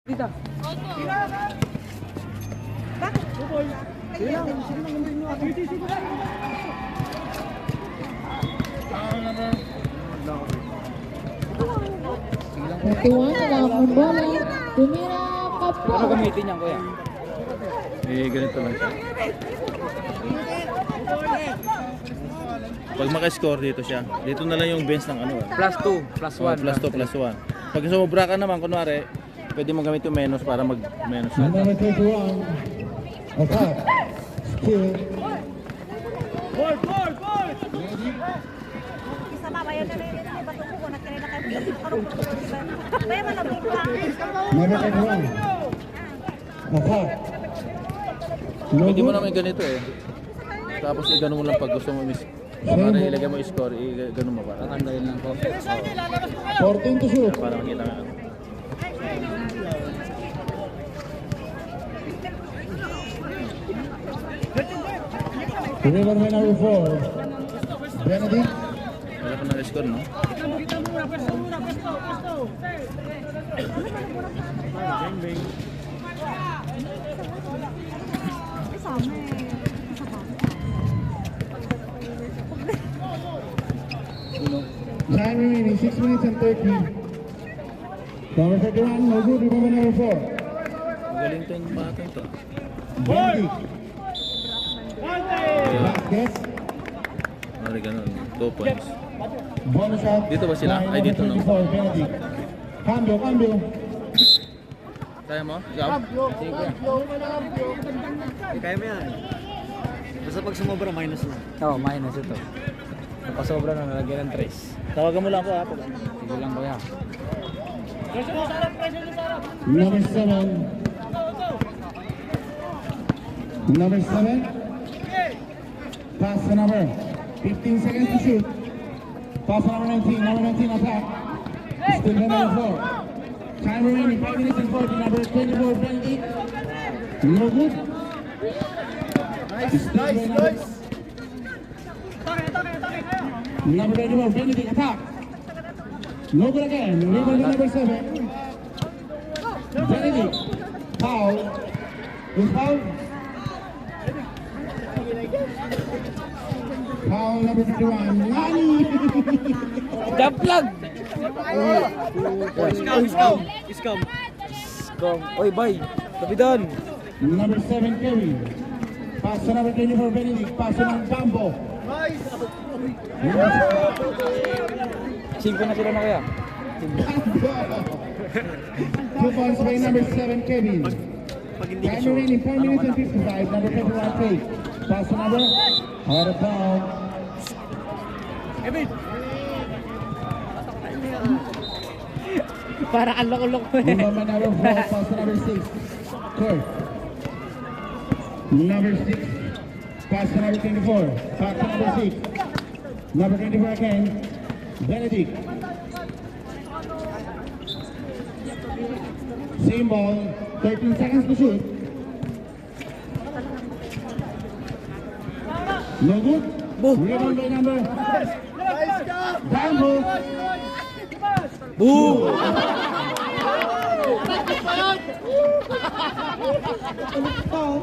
Dito. Bakit? Tiwala akong bola. Tumira ka po. Ano gamitin niya, kuya? Ganito lang siya. Pag maka-score dito siya, dito na lang yung bench ng ano. Plus 2, plus 1. Plus 2, plus 1. Pag sumubra ka naman, kunwari, pwede mo gamit yung menos para mag-menos na. Number 21, attack, skill. Isa mamaya na rin ito. Ba't ko na kanina kayo magkaroon ko diba? Kaya malabog ka. Number 21, attack. Pwede mo naman ganito eh. Tapos i-gano mo lang pag gusto mo miss. Para ilagay mo i-score, i-gano mo para. Tatanggalin lang ko. 14 to shoot. Para makita nga. Remember my number 4, Benedict. Wala pa na score, no? Isama eh. Time remaining 6 minutes and 30. Number 31, no good. Remember number 4, Magaling to yung bata to. Benedict. Basket. Mari ganun, 2 points. Bonus shot. Dito ba sila? by Ay, dito, no? number 24, Benedict. Cambio. Kaya mo? Ikaw? Sige, kuya. Kaya mo yan. Basta pag sumobra, minus lang. Oo, minus ito. Napasobra na, nalagyan ng trace. Tawagan mo lang ako ha. Sige lang, kuya. Number 7. Number 7. Pass to number 15 seconds to shoot. Pass to number 19. Number 19 attack. Still number 4. Time remaining 5 minutes and 40. Number 24, Benedict. No good. Nice. Number 24, Benedict attack. No good again. Rebound to number 7. Benedict. Foul. Who's foul? Foul number 51. Nani! Jump lang! Iskam. Go. Oy, bye. Tabi doon. Number 7, Kerry. Pass to number 24, Benedict. Pass to number Bambo. Cinco na sila na, kuya. 2 points by number 7, Kevin. Pag hindi ka Time sure. remaining 4 minutes and 55. Number 21, Faith. Pass to number. Out of bounds. Para kang loko-loko eh. Number 4, pass to number 6. Kurt. Number 6, pass to number 24. Pass to number 6. Number 24 again, Benedict. Same ball, 13 seconds to shoot. No good. Rebound by number. Bambo. Boom! Foul.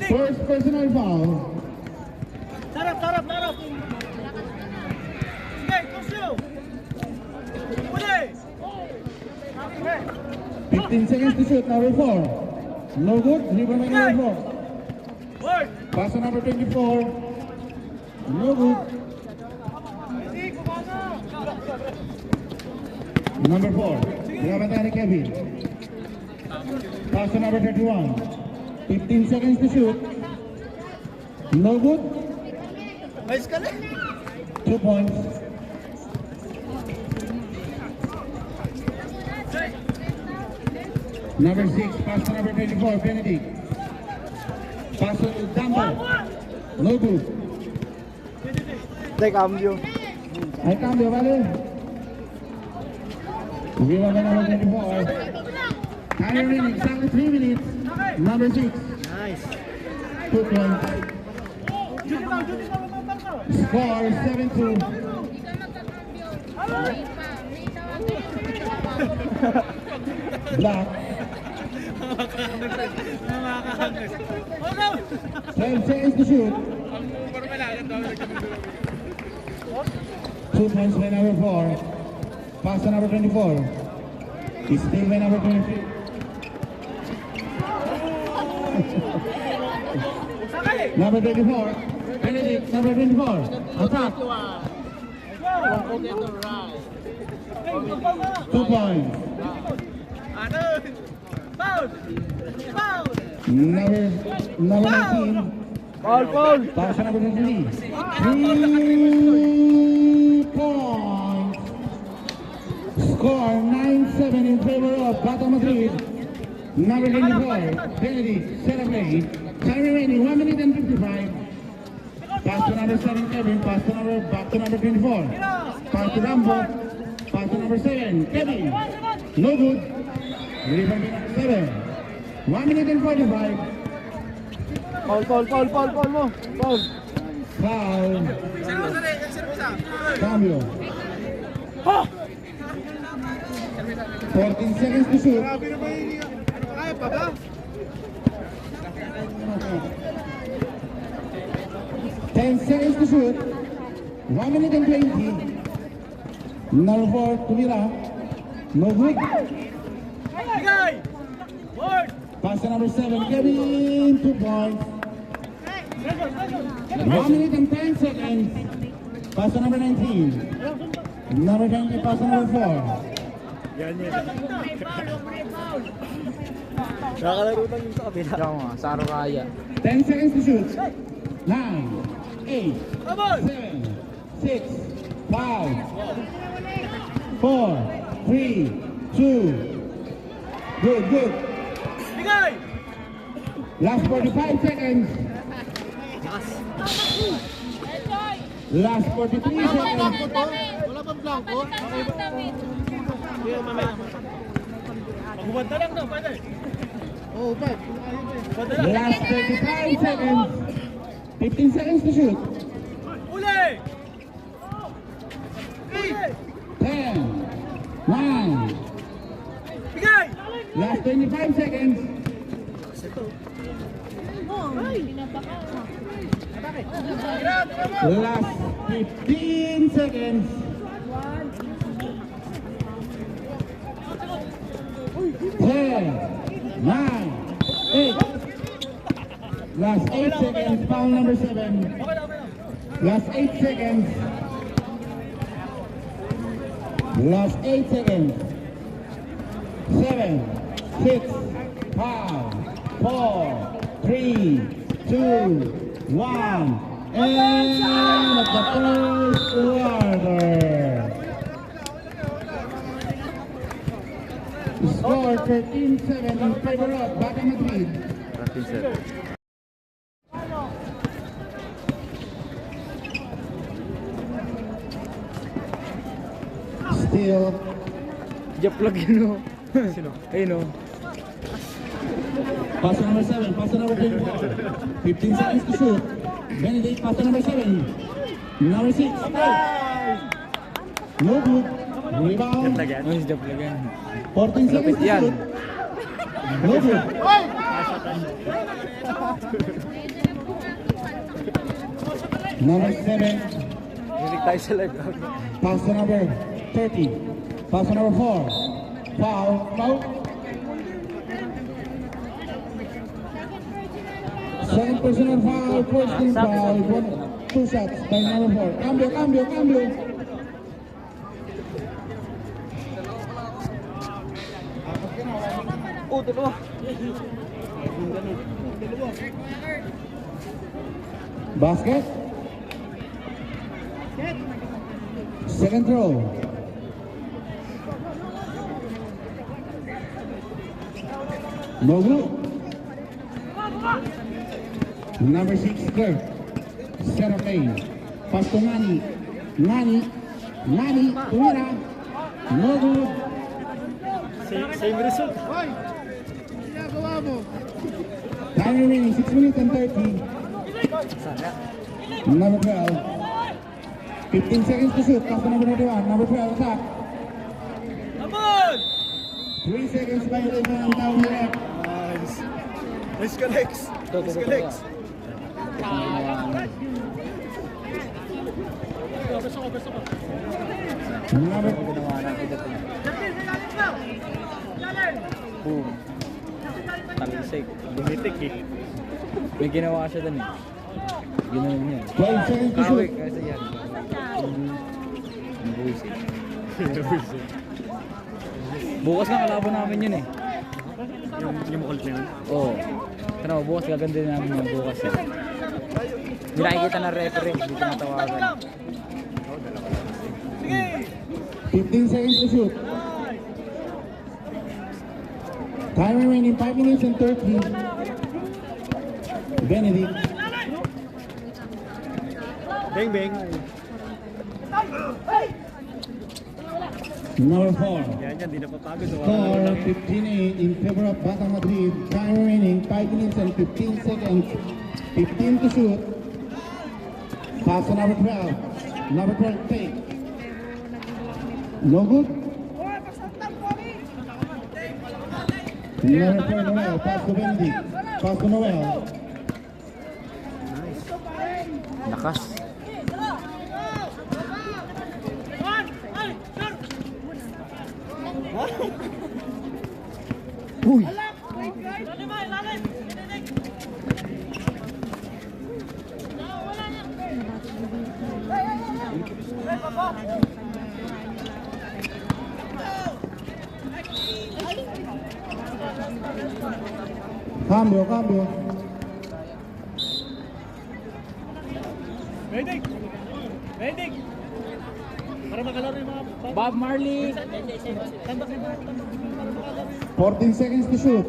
First personal foul. Sarap. 15 seconds to shoot, number 4. No good, rebound by number 4. Pass to number 24. No good. Number 4. Grabatani Kevin. Pass to number 31. 15 seconds to shoot. No good. 2 points. Number 6, pass to number 24, Benedict. Pass to Dambo. No good. Tay, cambio. Hay cambio, ¿vale? Rebound by number 24. Time remaining exactly 3 minutes. Number 6. Nice. 2 points. Score 7-2. Black. 12 seconds to shoot. 2 points by number 4. Pass to number 24. It's still by number 23. Number 24. Benedict, number 24. Attack. 2 points. Number 19. Foul! Pass to number 23. 3 points. Score 9-7 in favor of Bata Madrid. Number 24. Benedict, set up play. Time remaining 1 minute and 55. Pass to number 7, Kevin. Pass to number, back to number 24. Pass to Rambo. Pass to number 7, Kevin. No good. Rebound to number 7. 1 minute and 45. Foul mo. Foul. Foul. Cambio. 14 seconds to shoot. 10 seconds to shoot. 1 minute and 20. Number 4, Tumira. No good. Pass to number 7, Kevin. 2 points. 1 minute and 10 seconds. Pass to number 19. Number 20, pass to number 4. Nakakalaro lang yung sa kabila. Diyan nga, Saro Raya. 10 seconds to shoot. 9, 8, 7, 6, 5, 4, 3, 2. Good. Last 45 seconds. Last 43 seconds. Wala bang blanco? Magubanta lang daw, pwede. Oo, pwede. Last 35 seconds. 15 seconds to shoot. Uli! 10, 9. Bigay! Last 25 seconds. Last 15 seconds. 10, 9, 8. Last 8 seconds. Foul number 7. Last 8 seconds. Last 8 seconds. 7, 6, 5, 4, 3, 2, 1. And at the first quarter. Score 13-7 in favor of Bata Madrid. 13-7. Still Diyan plug yun o. Sino? Ayun o. pass to number 7, pass to number 24. 15 seconds to shoot. Benedict, pass to number 7. Number 6, no good. Rebound. Ano si Diyan plug yan? 14 seconds to yan. shoot. No good. Number 7, Rinig tayo sa live. pass to number 30. Pass to number 4. Foul. Second personal foul, first team foul. 2 shots by number 4. Cambio. Oh, dalawa. Basket. Second throw. No good. Number 6, Kirk. Center lane. Pass to Nani. Nani. Tumira. No good. Same result. Time remaining 6 minutes and 30. Number 12. 15 seconds to shoot. Pass to number 21. Number 12 attack. 3 seconds by Levan down the left. Nice. Nice ka, Lex. Ito, Nice ka, Lex. Number Ginawa natin ito. Boom. Talisik. Dumitik eh. May ginawa siya dun eh. Ginawa niya. 12 seconds to Kawik shoot. kasi yan. Ang buwisit. Bukas na kalaban namin yun eh. Yung makulit na yun. Oo. Tara, bukas gaganda namin yung bukas eh. Hindi nakikita ng referee, hindi tinatawagan. 15 seconds to shoot. Time remaining 5 minutes and 30. Benedict. Bang, bang. Number 4. Yan yan, di napapagod. Score 15-8 in favor of Batang Madrid. Time remaining 5 minutes and 15 seconds. 15 to shoot. Pass to number 12. Number 12 take. No good. Number 4 Noel. Pass to Benedict. Pass to Noel. Lakas. Uy! Cambio, cambio. Benedict! Benedict! Para makalaro yung mga... Bob Marley! 14 seconds to shoot.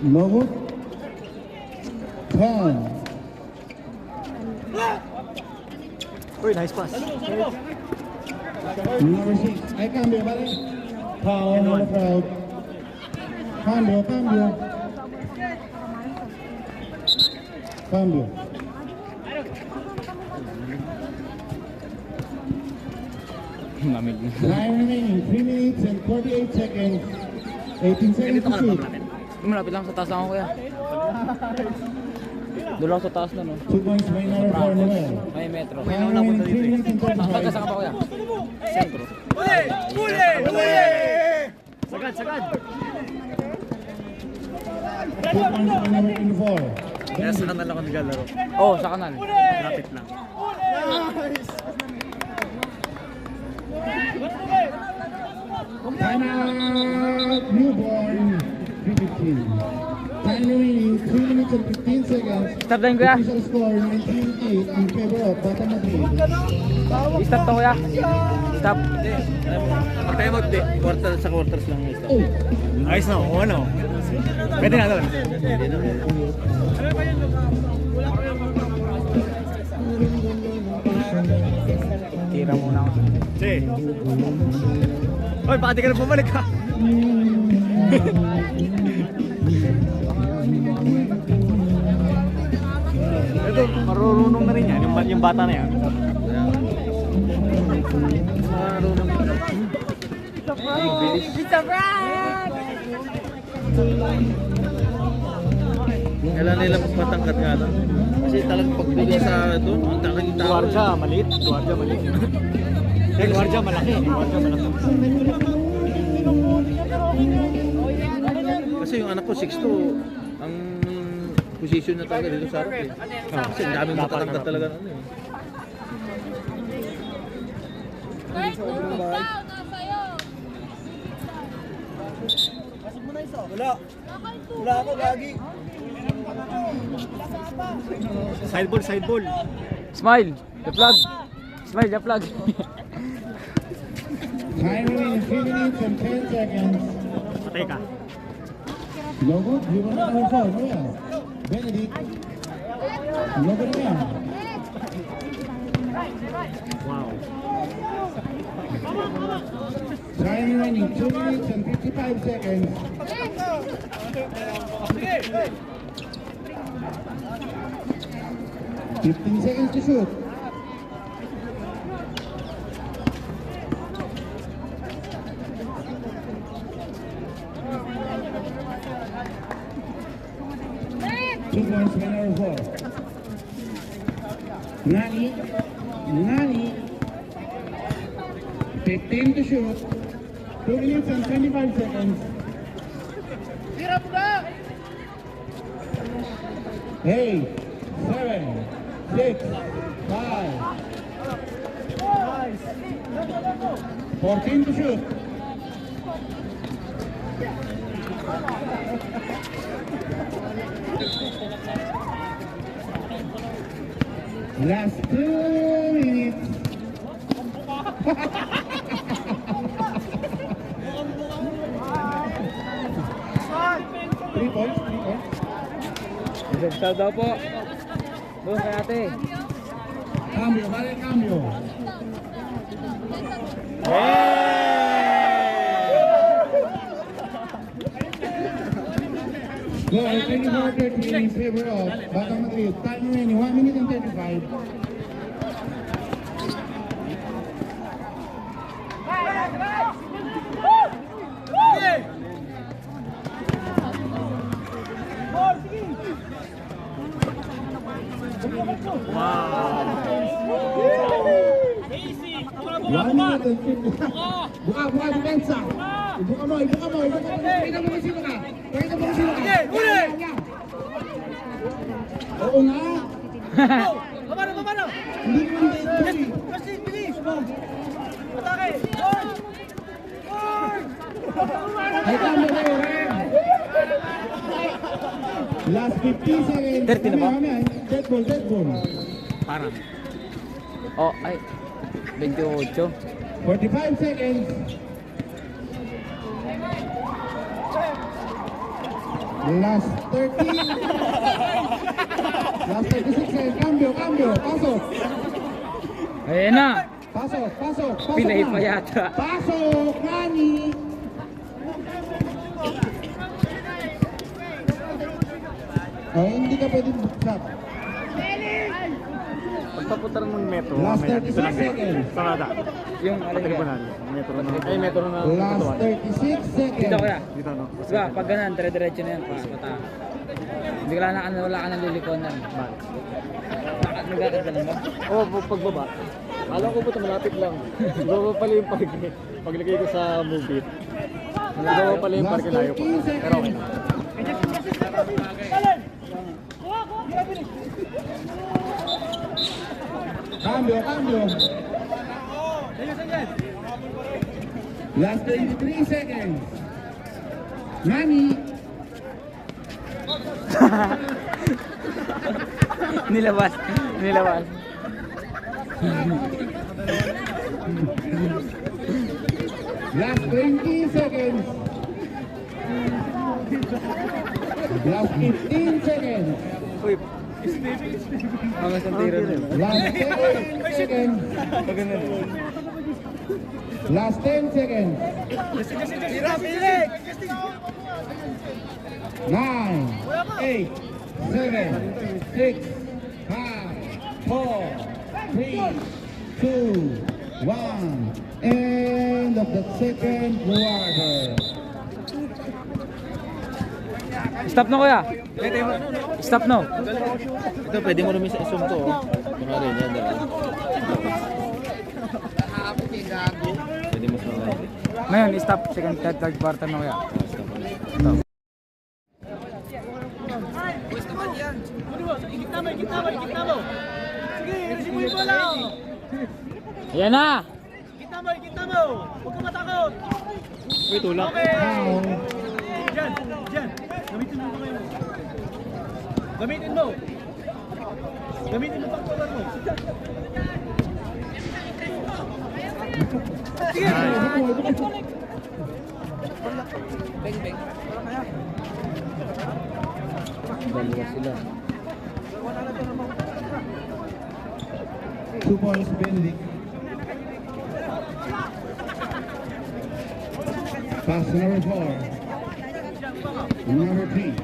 No good. 10. Uy, nice pass. Number 6. Ay, cambio, balik. Foul, number 12. Cambio, cambio. Cambio. Lamig. Time remaining 3 minutes and 48 seconds. 18 seconds to shoot. Malapit lang sa taas lang ako kuya. Doon lang sa taas na no. 2 points by number 4 Noel. May metro. Time remaining 3 minutes and Taga 35. saan ka ba kuya? Sentro. Sagad, sagad. 2 points by number 24. Kaya sa kanal ako naglalaro. Oh, sa kanal. Lapit lang. Time out, newborn, 3:15. Time remaining 3 minutes and 15 seconds. Stop din kuya. Official score 19-8 in favor of Batang Madrid. Stop to kuya. Stop. Pag tayo mag quarter sa quarters lang yung stop. Ayos na, o ano? Pwede na doon. Tira muna ako. Sige. Hoy, baka di ka na bumalik ha. Ito, marurunong na rin yan, yung bata na yan. Marunong. Kailan nila magpatangkat nga lang. Kasi talagang pagbigay sa doon, ang talagang tao. Guardia, maliit. Guardia, maliit. Eh, guardia, malaki. Guardia, malaki. Kasi yung anak ko 6'2", ang position na talaga dito sa harap eh. Kasi ang daming matatangkat talaga ano eh. Wala. Wala ako, lagi. Side ball, side ball. Smile. The plug. Smile, the plug. Time remaining 3 minutes and 10 seconds. Patay ka. No good. You want number 4 Noel. Benedict. No good again. Wow. Time remaining 2 minutes and 55 seconds. 15 seconds to shoot. Two points, winner of 4. Nani, 15 to shoot. 2 minutes and 25 seconds. 8, 7, 6, 5, 14 to shoot. Last 2 minutes. 3 points, 3 points. Isang daw po. Doon kay ate. Cambio, vale cambio. Score 24-13 in favor of Batang Madrid. Time remaining 1 minute and 35. Buka, depensa. Ibuka mo. Pakita mo kung sino ka. Oo nga. Hindi ko bilis. Ay, kami kayo, Ren. Last 15 seconds. 30 na ba? Dead ball. Parang. Oh, ay. 28. 45 seconds. Last 30. Last 36 seconds. Cambio. Pasok. Ayan na. Pasok. Pinay na. pa yata. Pasok, Nani. Oh, hindi ka pwedeng buksan. Pagpapunta ng metro. Last 36 seconds. Sarada. Yung alin ka. Metro na. Ay, metro na. Last 36 seconds. Dito kuya. Dito, no? Diba, pag ganun, dire-diretso na yan. Pata. Hindi ka lang wala ka nang lilikonan. Nagkakagalan ba? Oo, pagbaba. Alam ko po ito, malapit lang. Baba pala yung parke. Paglagay ko sa movie. Baba pala yung parke, layo po. Pero okay na. Cambio. Last 23 seconds. Nani. Nilabas. Last 20 seconds. Last 15 seconds. Uy. Mga santiro na. Last 10 seconds. Last 10 seconds. 9, 8, 7, 6, 5, 4, 3, 2, 1. End of the second quarter. Stop na kuya. Stop na. Ito, pwede mo namin sa isum to. Kunwari, yan, diba? Pwede mo sa mga. Ngayon, stop. Second, third quarter na kuya. Stop. Ayan na! Kita mo! Huwag ka matakot! Uy, tulak. Now, Diyan! Gamitin mo kayo. Gamitin mo pagkulan mo. Sige! Beng. Dalawa sila. 2 points, Benedict. Pass number 4. Number 3.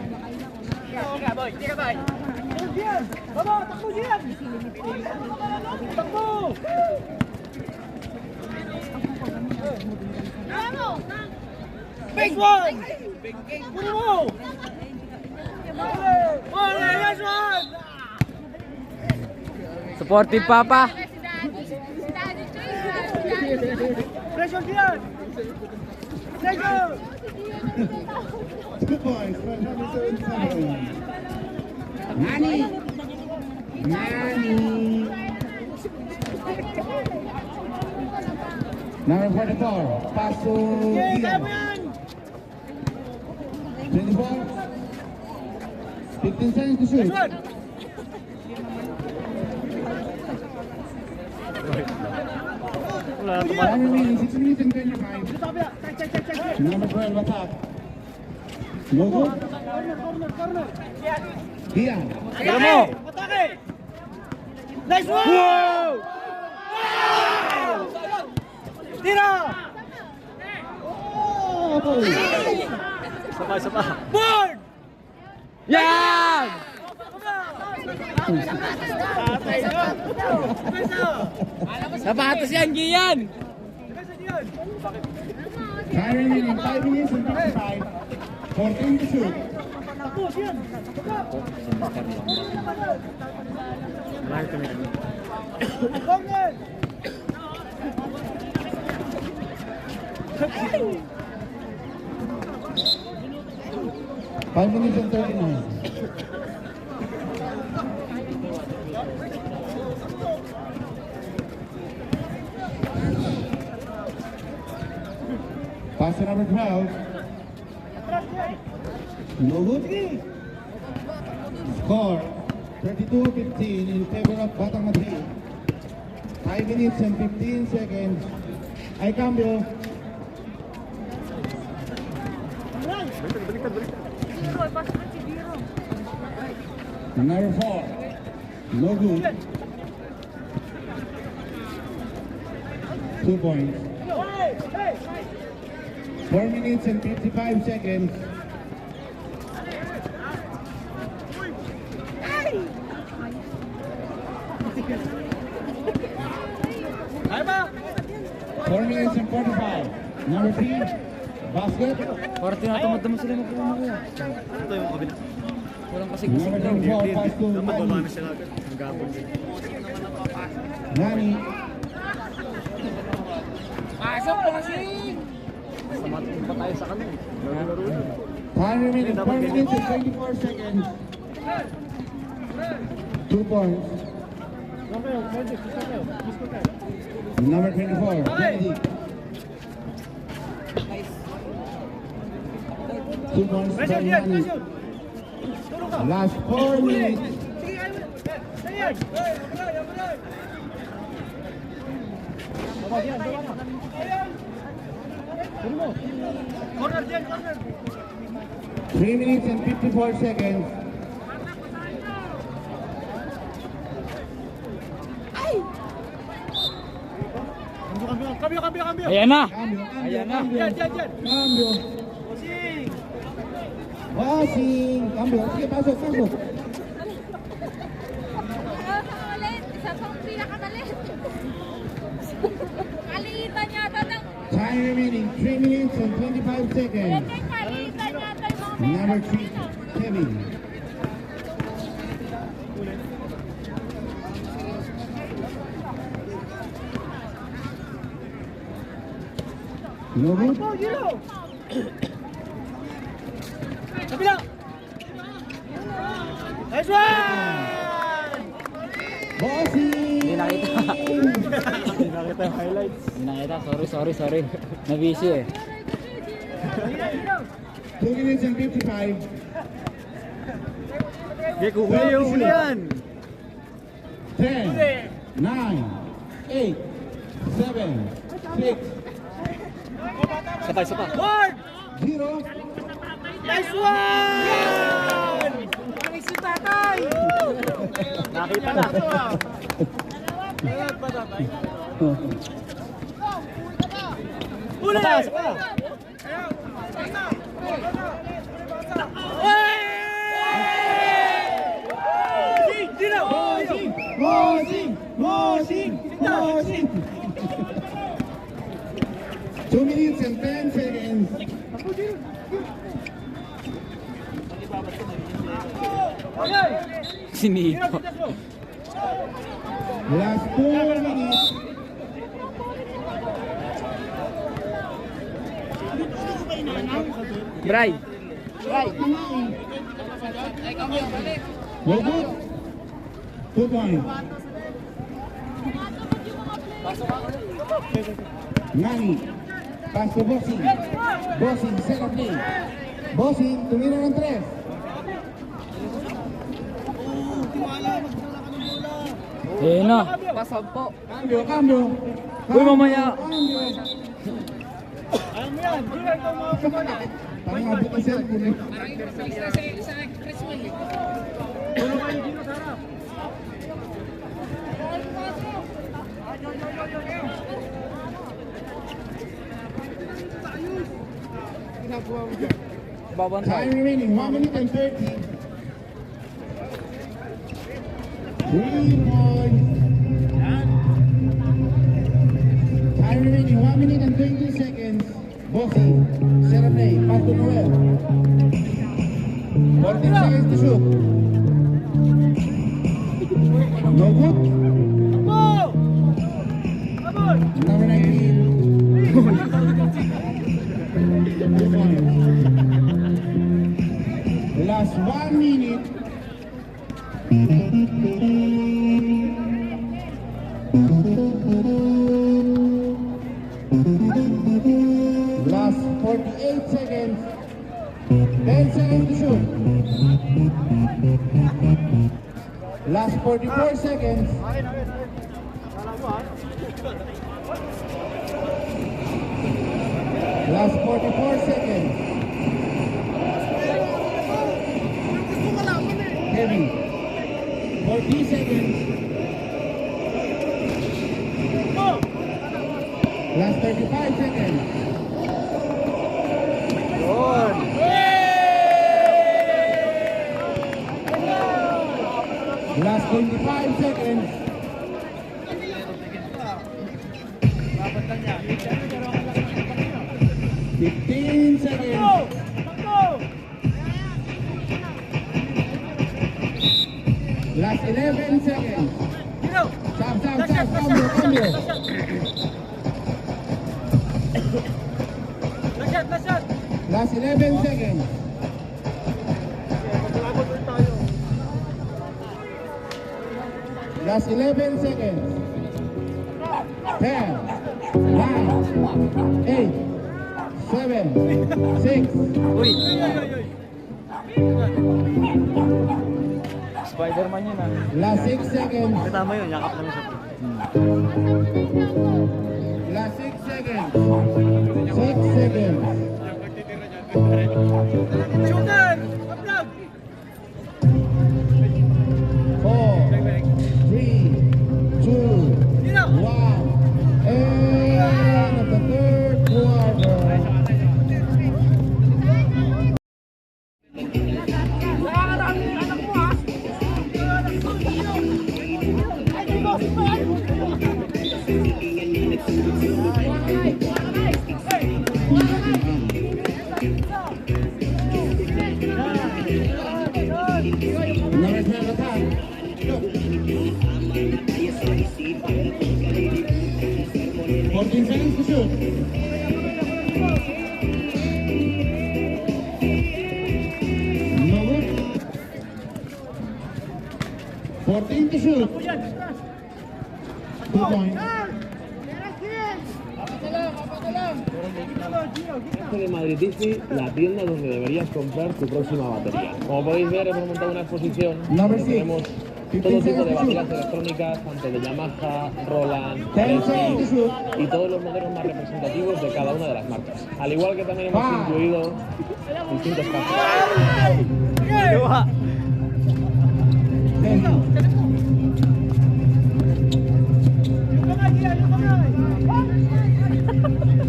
Supportive Papa. 2 points for number 77. Nani. Number 44, pass to Ian. 24, 15 seconds to shoot. Time remaining 6 minutes and 25. Number 12, attack. No good. Ian. Tira mo. Nice one! Wow! Tira! Oh! Isa pa. Board! Yan! Sapatos yan, Gian! Time remaining 5 minutes and 55. 14 to shoot. Five minutes and 39. Pass to number 12. No good. Score 32-15 in favor of Batang Madrid. 5 minutes and 15 seconds. Ay cambio. Number 4. No good. 2 points. 4 minutes and 55 seconds. Four minutes and 45. Number 3, basket. Para tinatamad naman sila magpunan ko yan. Walang kasi gusto Number lang. 24, pass to Nani. Sila agad. Ang gapon din. Nani. Pasok po kasi! Samatin pa tayo sa kanil. Laro-laro yun. Time remaining 4 minutes and 24 seconds. 2 points. Number 24, Kennedy. 2 points for Nani. Last 4 minutes. Corner dyan, corner. 3 minutes and 54 seconds. Cambio. Ayan na! Cambio, Ayan na. cambio, Dyan. cambio. Bossing. Bossing. Cambio. Sige, pasok. Isa pang pinakamalit. Kaliitan yata ng... Time remaining 3 minutes and 25 seconds. Kaliitan yata yung mga Number 3, Kevin. No good. Kabila. Nice one! Bossing. Hindi nakita. Hindi nakita yung highlights. Hindi nakita. Sorry. Nabisi eh. 2 minutes and 55. Hindi, kuhuli yan. 10, 9, 8, 7, 6, Isa pa. Board! 0. Nice one! Si tatay! Nakita na. Uli! Saka! 2 minutes and 10 seconds. Sinito. Last 4 minutes. Bray. Well good. 2 points. Nani. Pass to Bossing. Bossing, second play. Bossing, tumira ng 3. Eh na. Cambio, cambio. Uy, mamaya. Cambio. Parang abot ang cellphone eh. Babantay. Time remaining 1 minute and 30. 3 points. Time remaining 1 minute and 20 seconds. Bossy, set up play, pass to Noel. 14 seconds to shoot. No good. Number 19. 2 points. Last 1 minute. Last 48 seconds. 10 seconds to shoot. Last 44 seconds. Last 44 seconds. Heavy. 40 seconds. Last 35 seconds. Last 25 seconds. Fifteen seconds. Last 11 seconds. Stop, cambio. Last 11 seconds. Last 11 seconds. 10, 9, 8, 7, 6. Uy. Spider-Man yun ah. Last 6 seconds. Tama yun, yakap namin siya. Last 6 seconds. 6 seconds. Shooter! 4, 3, 2, 1. End of the third quarter. Number 12 attack. 14 seconds to shoot. No good. 14 to shoot. 2 points. de Madrid Disney, la tienda donde deberías comprar tu próxima batería. Como podéis ver, hemos montado una exposición Number donde 6. tenemos todo tipo de baterías electrónicas, tanto de Yamaha, Roland, 10 seconds to Alessi shoot. y todos los modelos más representativos de cada una de las marcas. Al igual que también hemos incluido distintos casos.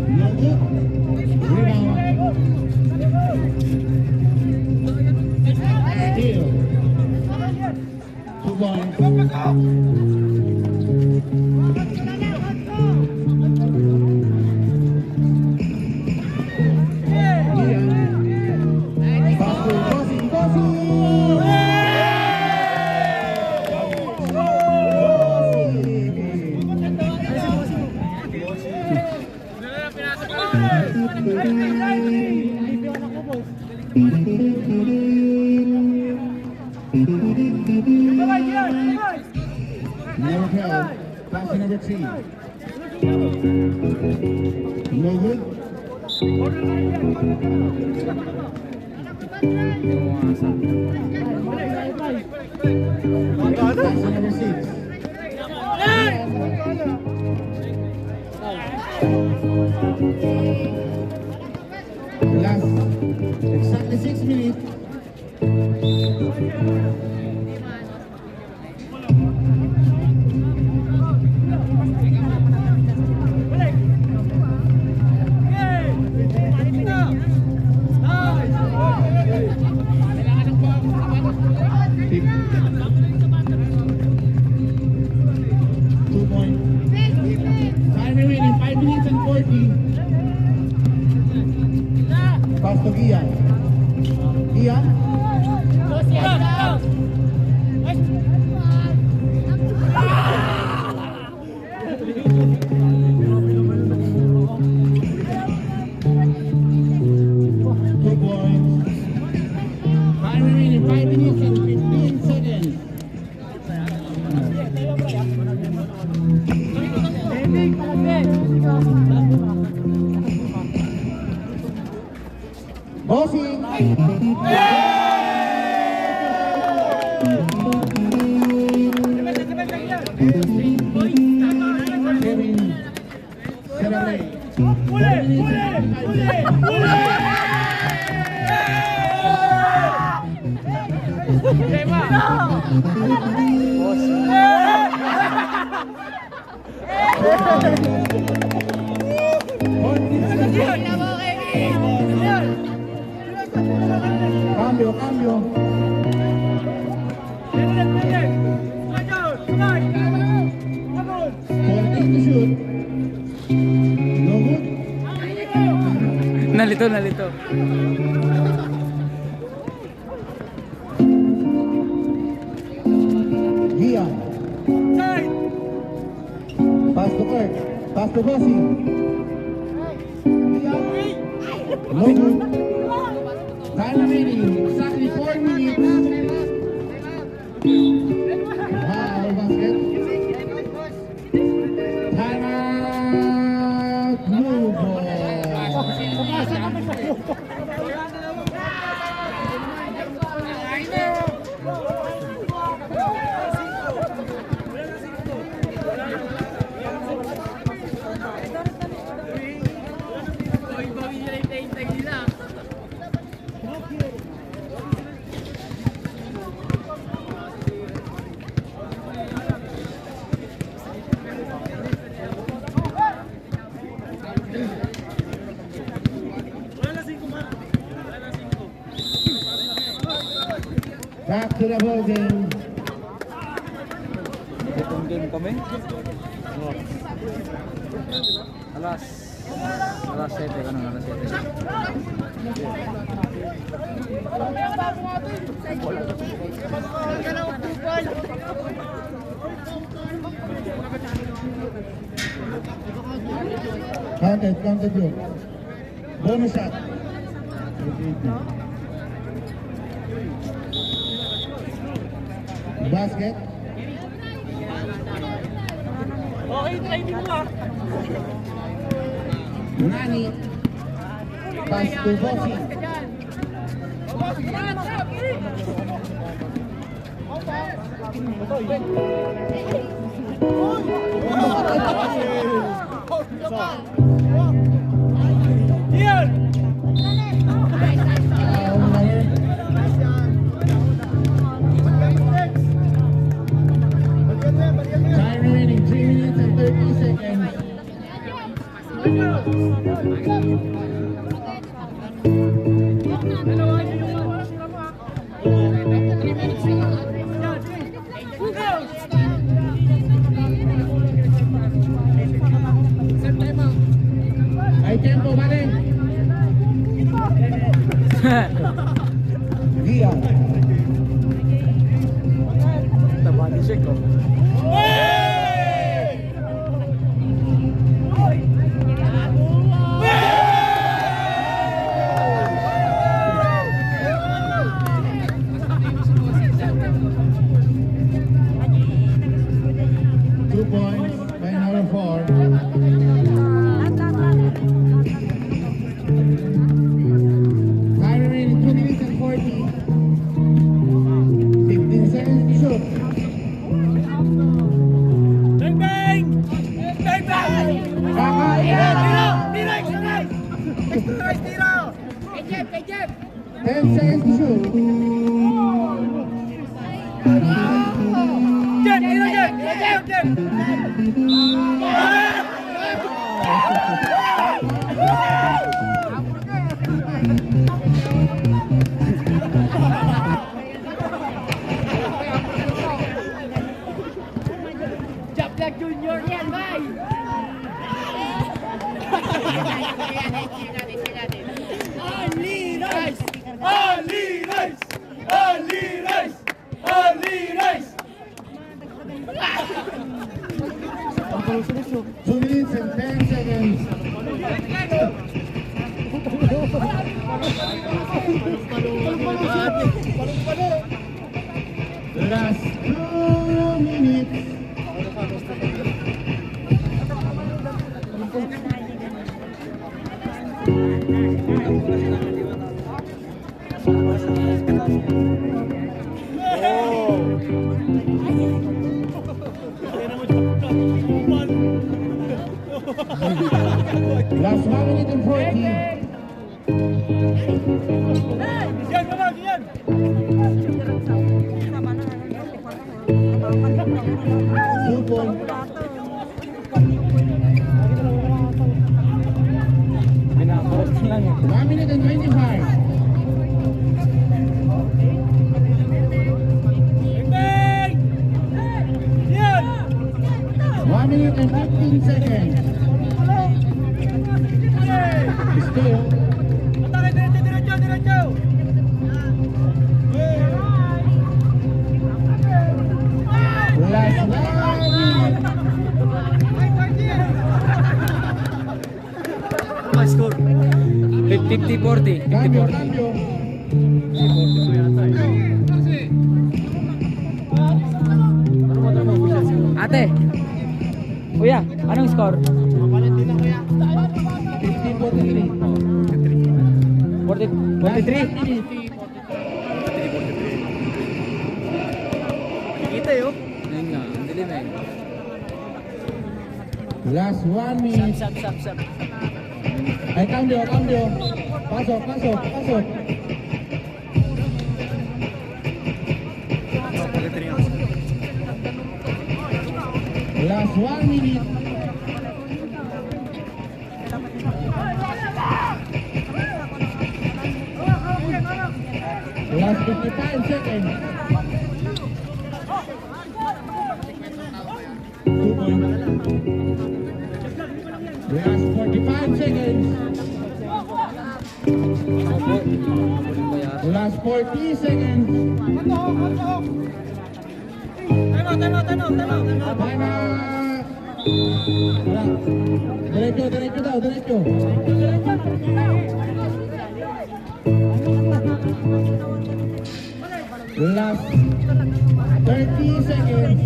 No good. Rebound. Steal. 2 points. Number 12, pass to number 3. No good. Pass to number 6. Last exactly 6 minutes. Time remaining 5 minutes and 40. Pass to Gian. Gian. Two points. Time remaining 5 minutes and 15 seconds. Bossing. Kevin. Celebrate. Cambio, cambio. 14 to shoot. No good. Nalito, nalito. Gian. Pass to Kurt. Pass to Bossy. No good. Time remaining exactly 4 minutes. Wow, basket. Time out. Move ball. Back to the ball game. Itong game kami. Alas 7, ano, alas 7. Counted you. Bonus shot. Basket. Okay, training mo ah. Nani. Pass to Bossy. Time remaining 3 minutes and 30 seconds. Hay tiempo, vale. Dia. Tabani check ko. Last 2 minutes. Last 1 minute and 40. Two point. Binakorot lang eh. 1 minute and 25. One minute and 15 seconds. Still. Last 1 minute. Ano score? 50-40. Cambio, 50-40. cambio. Ate! Kuya, anong score? 15-43. 43? Kita yun. Ayun nga, ang dilim eh. Last 1 minute. Sap. Ay, cambio, cambio. Pasok, pasok, pasok. Last 1 minute. Last 55 seconds. 2 points. Last 45 seconds. Last 40 seconds. Time out. Wala. Diretso, diretso daw, diretso. Last 30 seconds.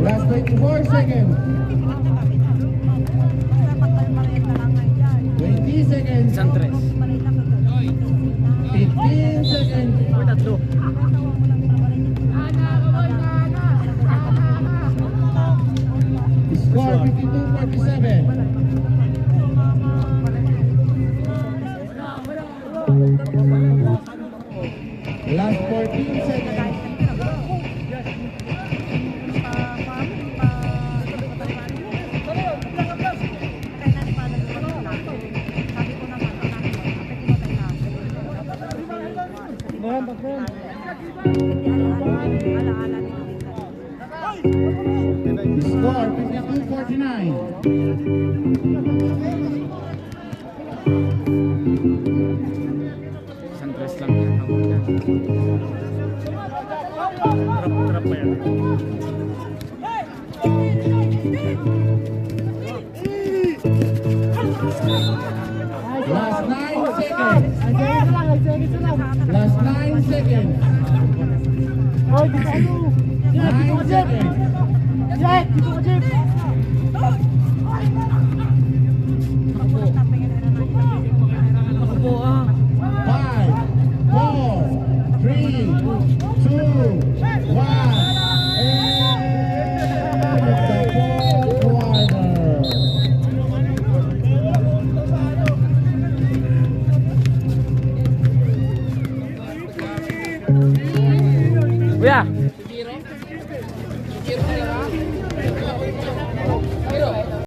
Last 24 seconds. 20 seconds. Isang tres. 15 seconds. Tatlo. Score 52-47. Last 14 seconds. Score 52-49. Isang tres lang yan. Trap pa yan. Last 9 seconds. Last 9 seconds. 9 seconds. Ako ah. 5, 4, 3, 2, 1. And the fourth quarter. Kuya!